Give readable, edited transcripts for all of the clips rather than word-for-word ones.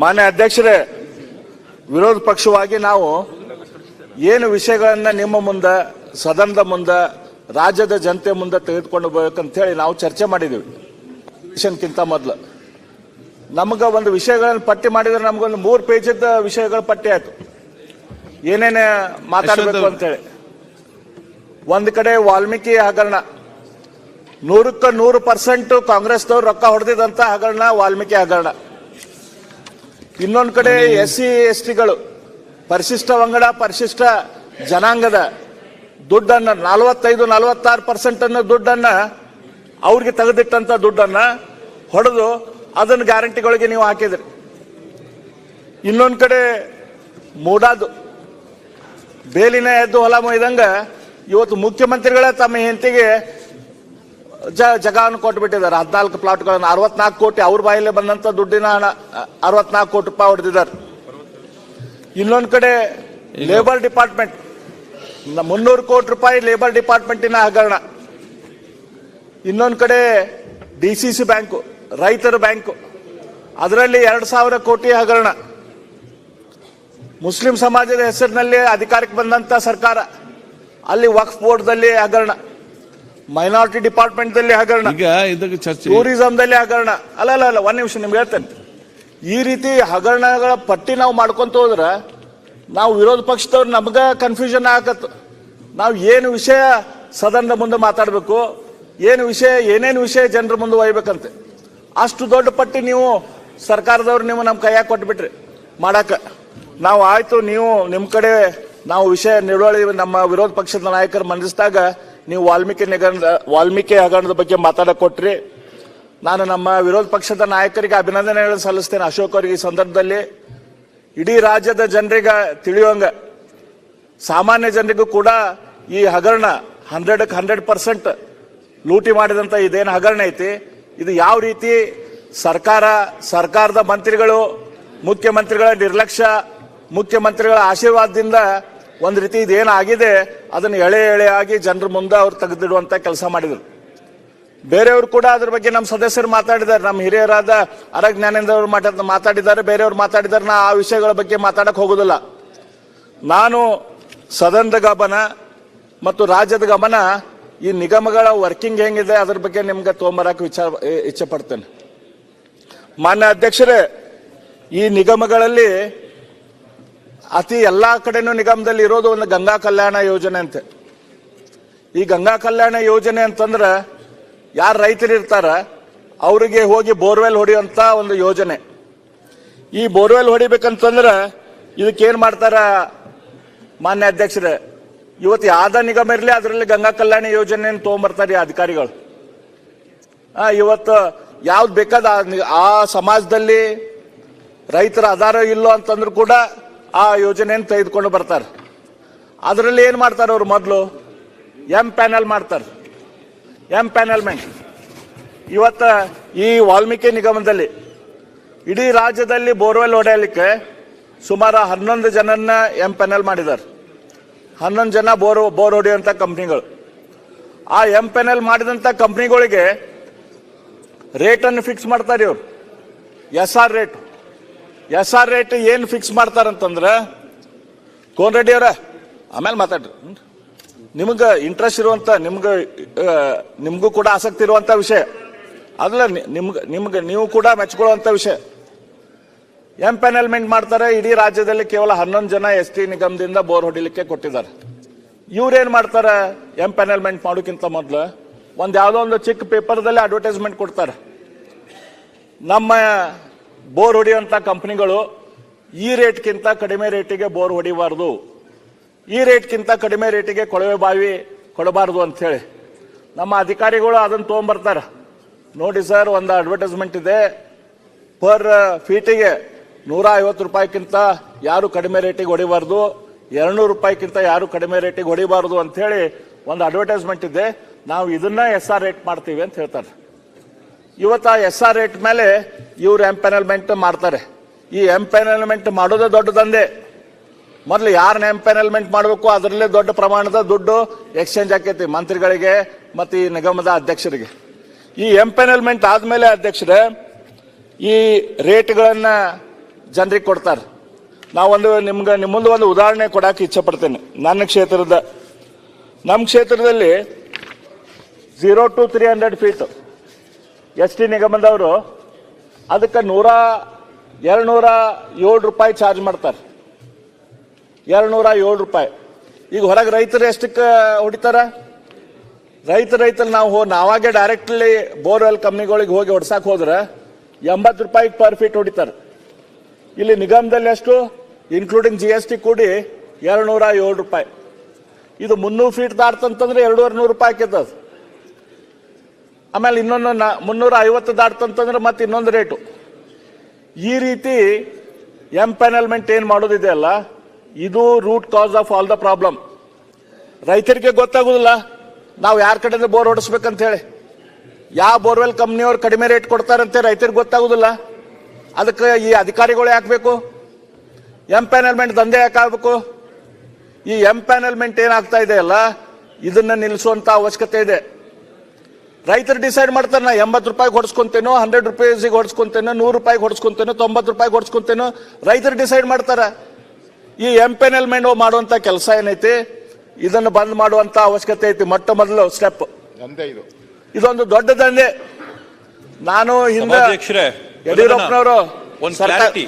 ಮಾನ್ಯ ಅಧ್ಯಕ್ಷರೇ, ವಿರೋಧ ಪಕ್ಷವಾಗಿ ನಾವು ಏನು ವಿಷಯಗಳನ್ನ ನಿಮ್ಮ ಮುಂದೆ, ಸದನದ ಮುಂದೆ, ರಾಜ್ಯದ ಜನತೆ ಮುಂದೆ ತೆಗೆದುಕೊಂಡು ಹೋಗ್ಬೇಕಂತ ಹೇಳಿ ನಾವು ಚರ್ಚೆ ಮಾಡಿದ್ದೀವಿ. ಕಿಂತ ಮೊದಲು ನಮಗೆ ಒಂದು ವಿಷಯಗಳನ್ನು ಪಟ್ಟಿ ಮಾಡಿದ್ರೆ ನಮಗೊಂದು 3 ಪೇಜದ ವಿಷಯಗಳ ಪಟ್ಟಿ ಆಯ್ತು, ಏನೇನು ಮಾತಾಡಬೇಕು ಅಂತೇಳಿ. ಒಂದ್ ಕಡೆ ವಾಲ್ಮೀಕಿ ಹಗರಣ, 100ಕ್ಕೆ 100% ಕಾಂಗ್ರೆಸ್ದವ್ರು ರೊಕ್ಕ ಹೊಡೆದಿದಂತ ಹಗರಣ ವಾಲ್ಮೀಕಿ ಹಗರಣ. ಇನ್ನೊಂದು ಕಡೆ SC STಗಳು, ಪರಿಶಿಷ್ಟ ಪಂಗಡ, ಪರಿಶಿಷ್ಟ ಜನಾಂಗದ ದುಡ್ಡನ್ನ 45-46% ಅನ್ನ ದುಡ್ಡನ್ನ ಅವ್ರಿಗೆ ತೆಗೆದಿಟ್ಟಂತ ದುಡ್ಡನ್ನ ಹೊಡೆದು ಅದನ್ನ ಗ್ಯಾರಂಟಿಗಳಿಗೆ ನೀವು ಹಾಕಿದ್ರಿ. ಇನ್ನೊಂದು ಕಡೆ ಮೂಡಾದು ಬೇಲಿನ ಎದ್ದು ಹೊಲ ಮೊಯ್ದಂಗ ಇವತ್ತು ಮುಖ್ಯಮಂತ್ರಿಗಳೇ ತಮ್ಮ ಹೆಂಡತಿಗೆ ಜಗವನ್ನು ಕೊಟ್ಟು ಬಿಟ್ಟಿದ್ದಾರೆ. 14 ಪ್ಲಾಟ್ಗಳನ್ನು 64 ಕೋಟಿ ಅವ್ರ ಬಾಯಲ್ಲೇ ಬಂದಂತ ದುಡ್ಡಿನ ಹಣ 64 ಕೋಟಿ ರೂಪಾಯಿ ಹೊಡೆದಿದ್ದಾರೆ. ಇನ್ನೊಂದು ಕಡೆ ಲೇಬರ್ ಡಿಪಾರ್ಟ್ಮೆಂಟ್ 300 ಕೋಟಿ ರೂಪಾಯಿ ಲೇಬರ್ ಡಿಪಾರ್ಟ್ಮೆಂಟಿನ ಹಗರಣ. ಇನ್ನೊಂದು ಕಡೆ DCC ಬ್ಯಾಂಕು, ರೈತರ ಬ್ಯಾಂಕು, ಅದರಲ್ಲಿ 2,000 ಕೋಟಿ ಹಗರಣ. ಮುಸ್ಲಿಂ ಸಮಾಜದ ಹೆಸರಿನಲ್ಲಿ ಅಧಿಕಾರಕ್ಕೆ ಬಂದಂತ ಸರ್ಕಾರ, ಅಲ್ಲಿ ವಕ್ಫ್ ಬೋರ್ಡ್ದಲ್ಲಿ ಹಗರಣ, ಮೈನಾರಿಟಿ ಡಿಪಾರ್ಟ್ಮೆಂಟ್ದಲ್ಲಿ ಹಗರಣ, ಟೂರಿಸಂದಲ್ಲಿ ಹಗರಣ. ಅಲ್ಲ ಒಂದ್ ನಿಮಿಷ ನಿಮ್ಗೆ ಹೇಳ್ತೇನೆ. ಈ ರೀತಿ ಹಗರಣಗಳ ಪಟ್ಟಿ ನಾವು ಮಾಡ್ಕೊಂತ ಹೋದ್ರೆ ನಾವು ವಿರೋಧ ಪಕ್ಷದವ್ರು ನಮ್ಗ ಕನ್ಫ್ಯೂಷನ್ ಆಗತ್ತು. ನಾವು ಏನು ವಿಷಯ ಸದನದ ಮುಂದೆ ಮಾತಾಡಬೇಕು, ಏನೇನು ವಿಷಯ ಜನರ ಮುಂದೆ ಒಯ್ಬೇಕಂತೆ, ಅಷ್ಟು ದೊಡ್ಡ ಪಟ್ಟಿ ನೀವು ಸರ್ಕಾರದವ್ರು ನೀವು ನಮ್ಮ ಕೈಯಾಗ ಕೊಟ್ಬಿಟ್ರಿ ಮಾಡಾಕ. ನಾವು ಆಯ್ತು, ನೀವು ನಿಮ್ಮ ಕಡೆ ನಾವು ವಿಷಯ ನಿಡುವಳಿ ನಮ್ಮ ವಿರೋಧ ಪಕ್ಷದ ನಾಯಕರು ಮಂಡಿಸಿದಾಗ ನೀವು ವಾಲ್ಮೀಕಿ ಹಗರಣದ ಬಗ್ಗೆ ಮಾತಾಡಕ್ ಕೊಟ್ರಿ. ನಾನು ನಮ್ಮ ವಿರೋಧ ಪಕ್ಷದ ನಾಯಕರಿಗೆ ಅಭಿನಂದನೆಗಳನ್ನು ಸಲ್ಲಿಸ್ತೇನೆ. ಅಶೋಕ್ ಅವರಿಗೆ ಈ ಸಂದರ್ಭದಲ್ಲಿ ಇಡೀ ರಾಜ್ಯದ ಜನರಿಗೆ ತಿಳಿಯುವಂಗ, ಸಾಮಾನ್ಯ ಜನರಿಗೂ ಕೂಡ ಈ ಹಗರಣ 100ಕ್ಕೆ 100% ಲೂಟಿ ಮಾಡಿದಂತ ಇದೇನು ಹಗರಣ ಐತಿ, ಇದು ಯಾವ ರೀತಿ ಸರ್ಕಾರದ ಮಂತ್ರಿಗಳು, ಮುಖ್ಯಮಂತ್ರಿಗಳ ನಿರ್ಲಕ್ಷ್ಯ, ಮುಖ್ಯಮಂತ್ರಿಗಳ ಆಶೀರ್ವಾದದಿಂದ ಒಂದು ರೀತಿ ಇದೇನಾಗಿದೆ ಅದನ್ನು ಎಳೆಯಾಗಿ ಜನರ ಮುಂದೆ ಅವ್ರು ತೆಗೆದಿಡುವಂತ ಕೆಲಸ ಮಾಡಿದ್ರು. ಬೇರೆಯವರು ಕೂಡ ಅದ್ರ ಬಗ್ಗೆ ನಮ್ಮ ಸದಸ್ಯರು ಮಾತಾಡಿದ್ದಾರೆ, ನಮ್ಮ ಹಿರಿಯರಾದ ಆರ್ ಜ್ಞಾನೇಂದ್ರ ಅವರು ಮಾತಾಡಿದ್ದಾರೆ, ಬೇರೆಯವರು ಮಾತಾಡಿದ್ದಾರೆ. ನಾ ಆ ವಿಷಯಗಳ ಬಗ್ಗೆ ಮಾತಾಡಕ್ ಹೋಗೋದಿಲ್ಲ. ನಾನು ಸದನದ ಗಮನ ಮತ್ತು ರಾಜ್ಯದ ಗಮನ ಈ ನಿಗಮಗಳ ವರ್ಕಿಂಗ್ ಹೆಂಗಿದೆ ಅದ್ರ ಬಗ್ಗೆ ನಿಮ್ಗೆ ತೊಗೊಂಬರಕ್ಕೆ ಇಚ್ಛೆ ಪಡ್ತೇನೆ. ಮಾನ್ಯ ಅಧ್ಯಕ್ಷರೇ, ಈ ನಿಗಮಗಳಲ್ಲಿ ಎಲ್ಲಾ ಕಡೆನೂ ನಿಗಮದಲ್ಲಿ ಇರೋದು ಒಂದು ಗಂಗಾ ಕಲ್ಯಾಣ ಯೋಜನೆ ಅಂತೆ. ಈ ಗಂಗಾ ಕಲ್ಯಾಣ ಯೋಜನೆ ಅಂತಂದ್ರೆ ಯಾರು ರೈತರು ಇರ್ತಾರ ಅವರಿಗೆ ಹೋಗಿ ಬೋರ್ವೆಲ್ ಹೊಡೆಯುವಂತ ಒಂದು ಯೋಜನೆ. ಈ ಬೋರ್ವೆಲ್ ಹೊಡಿಬೇಕಂತಂದ್ರ ಇದಕ್ಕೇನ್ ಮಾಡ್ತಾರ ಮಾನ್ಯ ಅಧ್ಯಕ್ಷರೇ, ಇವತ್ತು ಯಾವ್ದ ನಿಗಮ ಇರಲಿ ಅದರಲ್ಲಿ ಗಂಗಾ ಕಲ್ಯಾಣ ಯೋಜನೆ ತಗೊಂಡ್ಬರ್ತಾರೆ ಅಧಿಕಾರಿಗಳು. ಇವತ್ತು ಯಾವ್ದು ಬೇಕಾದ ಆ ಸಮಾಜದಲ್ಲಿ ರೈತರ ಆಧಾರ ಇಲ್ಲೋ ಅಂತಂದ್ರು ಕೂಡ ಆ ಯೋಜನೆಯನ್ನು ತೆಗೆದುಕೊಂಡು ಬರ್ತಾರೆ. ಅದರಲ್ಲಿ ಏನ್ ಮಾಡ್ತಾರೆ ಅವ್ರು, ಮೊದಲು ಪ್ಯಾನಲ್ ಮಾಡ್ತಾರೆ, ಪ್ಯಾನಲ್ಮೆಂಟ್. ಇವತ್ತ ಈ ವಾಲ್ಮೀಕಿ ನಿಗಮದಲ್ಲಿ ಇಡೀ ರಾಜ್ಯದಲ್ಲಿ ಬೋರ್ವೆಲ್ ಹೊಡೆಯಲಿಕ್ಕೆ ಸುಮಾರು 11 ಜನನ್ನ ಪ್ಯಾನಲ್ ಮಾಡಿದ್ದಾರೆ. 11 ಜನ ಬೋರ್ ಹೊಡೆಯುವಂತ ಕಂಪ್ನಿಗಳು. ಆ ಪ್ಯಾನಲ್ ಮಾಡಿದಂತ ಕಂಪ್ನಿಗಳಿಗೆ ರೇಟನ್ನು ಫಿಕ್ಸ್ ಮಾಡ್ತಾರೆ ಇವ್ರು, SR ರೇಟ್ ಏನ್ ಫಿಕ್ಸ್ ಮಾಡ್ತಾರಂತಂದ್ರ, ಕೋನ್ ರೆಡ್ಡಿ ಅವರ ಆಮೇಲೆ ಮಾತಾಡ್ರಿ, ನಿಮ್ಗೆ ಇಂಟ್ರೆಸ್ಟ್ ಇರುವಂತ, ನಿಮ್ಗೂ ಕೂಡ ಆಸಕ್ತಿ ಇರುವಂತ ವಿಷಯ ಅದಲ್ಲ, ನೀವು ಕೂಡ ಮೆಚ್ಕೊಳ್ಳುವಂತ ವಿಷಯ. ಪ್ಯಾನಲ್ಮೆಂಟ್ ಮಾಡ್ತಾರೆ. ಇಡೀ ರಾಜ್ಯದಲ್ಲಿ ಕೇವಲ 11 ಜನ ST ನಿಗಮದಿಂದ ಬೋರ್ ಹೊಡಿಲಿಕ್ಕೆ ಕೊಟ್ಟಿದ್ದಾರೆ. ಇವ್ರೇನ್ ಮಾಡ್ತಾರೆ, ಪ್ಯಾನಲ್ಮೆಂಟ್ ಮಾಡೋಕ್ಕಿಂತ ಮೊದಲು ಯಾವ್ದೋ ಒಂದು ಚಿಕ್ಕ ಪೇಪರ್ದಲ್ಲಿ ಅಡ್ವರ್ಟೈಸ್ಮೆಂಟ್ ಕೊಡ್ತಾರೆ. ನಮ್ಮ ಬೋರ್ ಹೊಡೆಯುವಂತ ಕಂಪನಿಗಳು ಈ ರೇಟ್ಗಿಂತ ಕಡಿಮೆ ರೇಟಿಗೆ ಬೋರ್ ಹೊಡಿಬಾರ್ದು, ಈ ರೇಟ್ಗಿಂತ ಕಡಿಮೆ ರೇಟಿಗೆ ಕೊಳವೆ ಬಾವಿ ಕೊಡಬಾರ್ದು ಅಂತ ಹೇಳಿ ನಮ್ಮ ಅಧಿಕಾರಿಗಳು ಅದನ್ನ ತಗೊಂಡ್ಬರ್ತಾರೆ. ನೋಡಿ ಸರ್, ಒಂದು ಅಡ್ವರ್ಟೈಸ್ಮೆಂಟ್ ಇದೆ, ಪರ್ ಫೀಟಿಗೆ 150 ರೂಪಾಯಿಗಿಂತ ಯಾರು ಕಡಿಮೆ ರೇಟಿಗೆ ಹೊಡಿಬಾರ್ದು, 200 ರೂಪಾಯಿಗಿಂತ ಯಾರು ಕಡಿಮೆ ರೇಟಿಗೆ ಹೊಡಿಬಾರ್ದು ಅಂತ ಹೇಳಿ ಒಂದು ಅಡ್ವರ್ಟೈಸ್ಮೆಂಟ್ ಇದೆ, ನಾವು ಇದನ್ನ SR ರೇಟ್ ಮಾಡ್ತೀವಿ ಅಂತ ಹೇಳ್ತಾರೆ. ಇವತ್ತು ಆ SR ರೇಟ್ ಮೇಲೆ ಇವ್ರು ಪ್ಯಾನಲ್ಮೆಂಟ್ ಮಾಡ್ತಾರೆ. ಈ ಪ್ಯಾನಲ್ಮೆಂಟ್ ಮಾಡೋದೇ ದೊಡ್ಡ ದಂಧೆ. ಮೊದಲು ಯಾರನ್ನ ಪ್ಯಾನಲ್ಮೆಂಟ್ ಮಾಡಬೇಕು ಅದರಲ್ಲೇ ದೊಡ್ಡ ಪ್ರಮಾಣದ ದುಡ್ಡು ಎಕ್ಸ್ಚೇಂಜ್ ಆಕೈತಿ ಮಂತ್ರಿಗಳಿಗೆ ಮತ್ತು ಈ ನಿಗಮದ ಅಧ್ಯಕ್ಷರಿಗೆ. ಈ ಪ್ಯಾನಲ್ಮೆಂಟ್ ಆದ್ಮೇಲೆ ಅಧ್ಯಕ್ಷರೇ ಈ ರೇಟ್ಗಳನ್ನ ಜನರಿಗೆ ಕೊಡ್ತಾರೆ. ನಾವೊಂದು ನಿಮ್ಮ ಮುಂದೆ ಒಂದು ಉದಾಹರಣೆ ಕೊಡಕ್ಕೆ ಇಚ್ಛೆ ಪಡ್ತೇನೆ. ನಮ್ಮ ಕ್ಷೇತ್ರದಲ್ಲಿ 0 to 300 ಫೀಟ್ ಎಸ್ ಟಿ ನಿಗಮದವರು ಅದಕ್ಕೆ 207 ರೂಪಾಯಿ ಚಾರ್ಜ್ ಮಾಡ್ತಾರೆ. 207 ರೂಪಾಯಿ. ಈಗ ಹೊರಗೆ ರೈತರು ಎಷ್ಟಕ್ಕೆ ಹೊಡಿತಾರ? ರೈತರು ನಾವಾಗೆ ಡೈರೆಕ್ಟ್ಲಿ ಬೋರ್ವೆಲ್ ಕಂಪ್ನಿಗಳಿಗೆ ಹೋಗಿ ಹೊಡ್ಸಕ್ ಹೋದ್ರೆ 80 ರೂಪಾಯಿ ಪರ್ ಫೀಟ್ ಹೊಡಿತಾರೆ. ಇಲ್ಲಿ ನಿಗಮದಲ್ಲಿ ಎಷ್ಟು, ಇನ್ಕ್ಲೂಡಿಂಗ್ GST ಕೂಡಿ 207 ರೂಪಾಯಿ. ಇದು 300 ಫೀಟ್ ದಾಟ್ತಂತಂದ್ರೆ 2,200 ರೂಪಾಯಿ ಆಕೈತದ. ಆಮೇಲೆ ಇನ್ನೊಂದು 350 ದಾಟ್ತಂತಂದ್ರೆ ಮತ್ತೆ ಇನ್ನೊಂದು ರೇಟು. ಈ ರೀತಿ ಎಂಪ್ಯಾನಲ್ಮೆಂಟ್ ಏನ್ ಮಾಡೋದಿದೆ ಅಲ್ಲ, ಇದು root cause of all the problem. ರೈತರಿಗೆ ಗೊತ್ತಾಗುದಿಲ್ಲ ನಾವು ಯಾರ ಕಡೆಯಿಂದ ಬೋರ್ ಹೊಡಿಸ್ಬೇಕಂತ ಹೇಳಿ. ಯಾವ ಬೋರ್ವೆಲ್ ಕಂಪ್ನಿಯವ್ರು ಕಡಿಮೆ ರೇಟ್ ಕೊಡ್ತಾರಂತೆ ರೈತರಿಗೆ ಗೊತ್ತಾಗುದಿಲ್ಲ. ಅದಕ್ಕೆ ಈ ಅಧಿಕಾರಿಗಳು ಯಾಕೆ ಬೇಕು? ಎಂಪ್ಯಾನಲ್ಮೆಂಟ್ ದಂಧೆ ಯಾಕೆ ಆಗ್ಬೇಕು? ಈ ಎಂಪ್ಯಾನಲ್ಮೆಂಟ್ ಏನಾಗ್ತಾ ಇದೆ ಅಲ್ಲ, ಇದನ್ನ ನಿಲ್ಲಿಸುವಂತ ಅವಶ್ಯಕತೆ ಇದೆ. ರೈತರು ಡಿಸೈಡ್ ಮಾಡ್ತಾರೆ, ನಾ 80 ರೂಪಾಯಿಗೆ ಹೊಡ್ಸ್ಕೊಂತೇನೋ, 100 ರೂಪಾಯಿಗೆ ಹೊಡ್ಸ್ಕೊಂತೇನೋ, 100 ರೂಪಾಯಿಗೆ ಹೊಡ್ಸ್ಕೊಂತೇನೋ, 90 ರೂಪಾಯಿಗೆ ಹೊಡ್ಸ್ಕೊಂತೇನೋ, ರೈತರು ಡಿಸೈಡ್ ಮಾಡ್ತಾರ. ಈ ಎಂಪ್ಯಾನಲ್ಮೆಂಟ್ ಮಾಡುವಂತ ಕೆಲಸ ಏನೈತಿ, ಇದನ್ನು ಬಂದ್ ಮಾಡುವಂತ ಅವಶ್ಯಕತೆ ಐತಿ. ಮೊಟ್ಟ ಮೊದಲು ಸ್ಟೆಪ್ ಇದೊಂದು ದೊಡ್ಡ ದಂಧೆ. ನಾನು ಹಿಂದೆ ಯಡಿಯೂರಪ್ಪನವರು ಒಂದು ಕ್ಲಾರಿಟಿ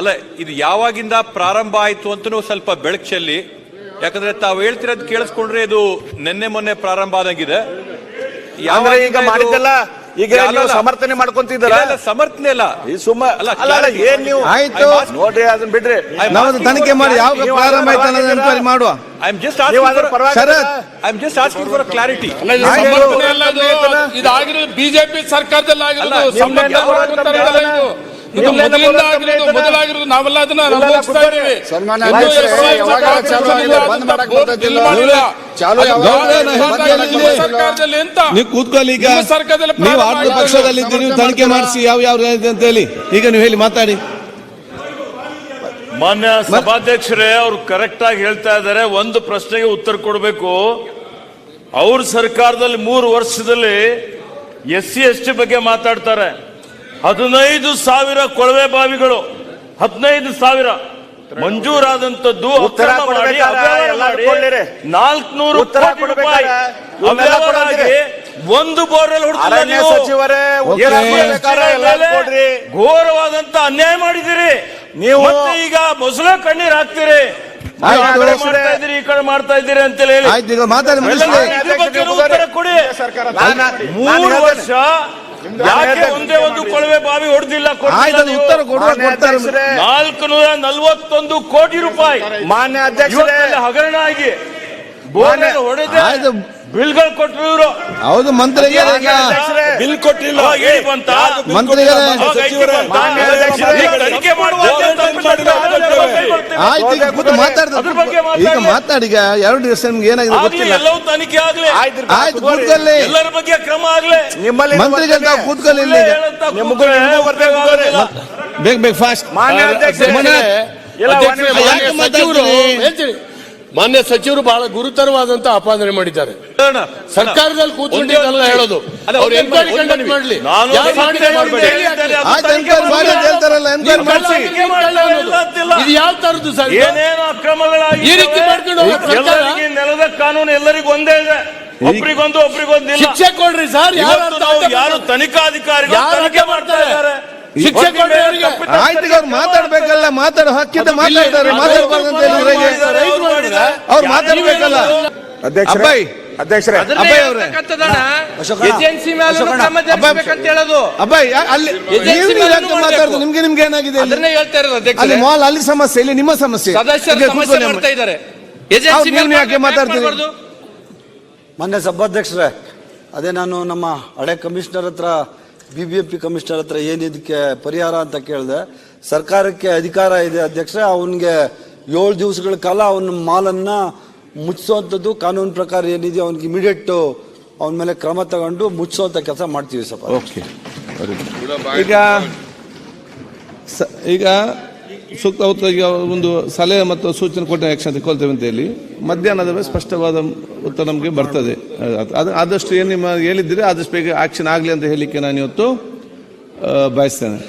ಅಲ್ಲ, ಇದು ಯಾವಾಗಿಂದ ಪ್ರಾರಂಭ ಆಯ್ತು ಅಂತನೂ ಸ್ವಲ್ಪ ಬೆಳಕು ಚೆಲ್ಲಿ. ಯಾಕಂದ್ರೆ ತಾವು ಹೇಳ್ತಿರೋದು ಕೇಳಿಸ್ಕೊಂಡ್ರೆ ಇದು ನಿನ್ನೆ ಮೊನ್ನೆ ಪ್ರಾರಂಭ ಆದಂಗಿದೆ. ಈಗ ಮಾಡಿದ್ದಲ್ಲ, ಈಗ ನೀವು ಸಮರ್ಥನೆ ಮಾಡ್ಕೊಂತಿದ್ದೀರಾ? ಸಮರ್ಥನೆ ಅಲ್ಲ, ಏನ್ ನೀವು ಆಯ್ತು ನೋಡ್ರಿ, ಅದನ್ನ ಬಿಡ್ರಿ. ನಾವು ತನಿಖೆ ಮಾಡಿ ಯಾವ ಪ್ರಾರಂಭ ಆಯ್ತು ಅನ್ನೋದು ಎನ್ಕ್ವೈರಿ ಮಾಡುವ. I am just asking for clarity. ಇದಾಗಿರೋದು ಬಿಜೆಪಿ ಸರ್ಕಾರದಲ್ಲಿ ಆಗಿರೋದು, ಇದು ಮೊದಲಾಗಿರೋದು. ನಾವೆಲ್ಲ ಅದನ್ನ ಅನುಭವಿಸ್ತಾ ಇದ್ದೀವಿ. ನೀವು ಕೂತ್ಕೊಳ್ಳಿ. ಈಗ ನೀವು ಆಡಳಿತ ಪಕ್ಷದಲ್ಲಿ ನೀವು ತನಿಖೆ ಮಾಡಿಸಿ ಯಾವ ಅಂತ ಹೇಳಿ ಈಗ ನೀವು ಹೇಳಿ ಮಾತಾಡಿ. ಮಾನ್ಯ ಸಭಾಧ್ಯಕ್ಷರೇ, ಅವರು ಕರೆಕ್ಟ್ ಆಗಿ ಹೇಳ್ತಾ ಇದ್ದಾರೆ. ಒಂದು ಪ್ರಶ್ನೆಗೆ ಉತ್ತರ ಕೊಡಬೇಕು. ಅವ್ರ ಸರ್ಕಾರದಲ್ಲಿ 3 ವರ್ಷದಲ್ಲಿ SC ST ಬಗ್ಗೆ ಮಾತಾಡ್ತಾರೆ. 15,000 ಕೊಳವೆ ಬಾವಿಗಳು, 15,000 ಮಂಜೂರಾದಂತದ್ದು 400 ಕೋಟಿ ರೂಪಾಯಿ ಒಂದು ಬೋರ್ವೆಲ್ ಘೋರವಾದಂತ ಅನ್ಯಾಯ ಮಾಡಿದಿರಿ ನೀವು. ಈಗ ಮೊಸಳೆ ಕಣ್ಣೀರ್ ಹಾಕ್ತೀರಿ, ಈ ಕಡೆ ಮಾಡ್ತಾ ಇದ್ದೀರಿ ಅಂತ ಹೇಳಿ ಉತ್ತರ ಕೊಡಿ. 3 ವರ್ಷ ಯಾಕೆ ಒಂದೇ ಒಂದು ಕೊಳವೆ ಬಾವಿ ಹೊಡೆದಿಲ್ಲ? 441 ಕೋಟಿ ರೂಪಾಯಿ ಮಾನ್ಯ ಅಧ್ಯಕ್ಷರೇ ಹಗರಣ ಆಗಿ ಬೋರ್ವೆಲ್ ಹೊಡೆದ ಬಿಲ್ಗಳು ಕೊಟ್ಟರು ಇವರು. ಹೌದು, ಮಂತ್ರಿಗೆ ಬಿಲ್ ಕೊಟ್ಟಿಲ್ಲ, ಮಂತ್ರಿಗೆ ಈಗ ಮಾತಾಡಿ. ಈಗ 2 ದಿವಸ ನಿಮ್ಗೆ ಏನಾಗಿದೆ ಗೊತ್ತಿಲ್ಲ. ಎಲ್ಲವೂ ತನಿಖೆ ಆಗ್ಲಿ, ಆಯ್ತು ಕೂತ್ಕೊಳ್ಳಿ. ಎಲ್ಲರ ಬಗ್ಗೆ ಕ್ರಮ ಆಗ್ಲಿ. ಮಂತ್ರಿಗೆ ಕೂತ್ಕೊಳ್ಳಿ. ಬೇಗ ಫಾಸ್ಟ್. ಮಾನ್ಯ ಸಚಿವರು ಬಹಳ ಗುರುತರವಾದಂತ ಆಪಾದನೆ ಮಾಡಿದ್ದಾರೆ. ಸರ್ಕಾರದಲ್ಲಿ ಕೂತ್ಕೊಂಡಿದ್ದಲ್ಲ ಹೇಳೋದು. ಇದು ಯಾವ ತರದ್ದು ಸರ್? ಏನೇನು ಅಕ್ರಮಗಳಾಗಿ ಈ ರೀತಿ ಮಾಡ್ಕೊಂಡು ನೆಲದ ಕಾನೂನು ಎಲ್ಲರಿಗೂ ಒಂದೇ ಇದೆ, ಒಬ್ರಿಗೊಂದು ಶಿಕ್ಷೆ ಕೊಡ್ರಿ ಸರ್. ಯಾರು ತನಿಖಾಧಿಕಾರಿಗಳು ತನಿಖೆ ಮಾಡ್ತಾ ಇದ್ದಾರೆ, ಶಿಕ್ಷೆ ಕೊಡ್ರಿ. ಆಯ್ತು, ಅವ್ರು ಮಾತಾಡ್ಬೇಕಲ್ಲ, ಮಾತಾಡೋ ಹಕ್ಕಿದ್ದ ಮಾತಾಡ್ತಾರೆ. ಅವ್ರು ಮಾತಾಡ್ಬೇಕಲ್ಲ. ಅಬ್ಬಾಯಿ ಅಧ್ಯಕ್ಷರೇ, ಅಬ್ಬಾಯಿ ಅವರೇ, ಏಜೆನ್ಸಿ ಮೇಲೆ ಕ್ರಮ ಜರುಗಿಸಬೇಕಂತ ಹೇಳೋದು. ಅಬ್ಬಾಯಿ ಅಲ್ಲಿ ಮಾತಾಡೋದು ನಿಮ್ಗೆ ಏನಾಗಿದೆ? ಅದನ್ನೇ ಹೇಳ್ತಾ ಇರೋದು ಅಧ್ಯಕ್ಷ. ಅಲ್ಲಿ ಮಾಲ್ ಅಲ್ಲಿ ಸಮಸ್ಯೆ, ಇಲ್ಲಿ ನಿಮ್ಮ ಸಮಸ್ಯೆ. ಸದಸ್ಯರು ಸಮಸ್ಯೆ ಮಾಡ್ತಾ ಇದ್ದಾರೆ. ಯಾಕೆ ಮಾತಾಡ್ತೀರಿ? ಮಾನ್ಯ ಸಭಾಧ್ಯಕ್ಷರೇ, ಅದೇ ನಾನು ನಮ್ಮ ಹಳೆ ಕಮಿಷನರ್ ಹತ್ರ, BBMP ಕಮಿಷನರ್ ಹತ್ರ ಏನಿದಕ್ಕೆ ಪರಿಹಾರ ಅಂತ ಕೇಳಿದೆ. ಸರ್ಕಾರಕ್ಕೆ ಅಧಿಕಾರ ಇದೆ ಅಧ್ಯಕ್ಷರೇ, ಅವನಿಗೆ 7 ದಿವಸಗಳ ಕಾಲ ಅವನ ಮಾಲನ್ನ ಮುಚ್ಚಿಸುವಂಥದ್ದು ಕಾನೂನು ಪ್ರಕಾರ ಏನಿದೆ ಅವನಿಗೆ ಇಮಿಡಿಯೇಟ್ ಅವನ ಮೇಲೆ ಕ್ರಮ ತಗೊಂಡು ಮುಚ್ಚಿಸುವಂಥ ಕೆಲಸ ಮಾಡ್ತೀವಿ ಸರ್. ಓಕೆ, ಈಗ ಸೂಕ್ತ ಒಂದು ಸಲಹೆ ಮತ್ತು ಸೂಚನೆ ಕೊಟ್ಟ ಆಕ್ಷನ್ ತಗೊಳ್ತೇವೆ ಅಂತ ಹೇಳಿ ಮಧ್ಯಾಹ್ನದ ಮೇಲೆ ಸ್ಪಷ್ಟವಾದ ಉತ್ತರ ನಮಗೆ ಬರ್ತದೆ. ಅದು ಆದಷ್ಟು ಏನು ನಿಮ್ಮ ಹೇಳಿದ್ದೀರಿ ಆದಷ್ಟು ಬೇಗ ಆಕ್ಷನ್ ಆಗಲಿ ಅಂತ ಹೇಳಲಿಕ್ಕೆ ನಾನು ಇವತ್ತು ಬಯಸ್ತೇನೆ.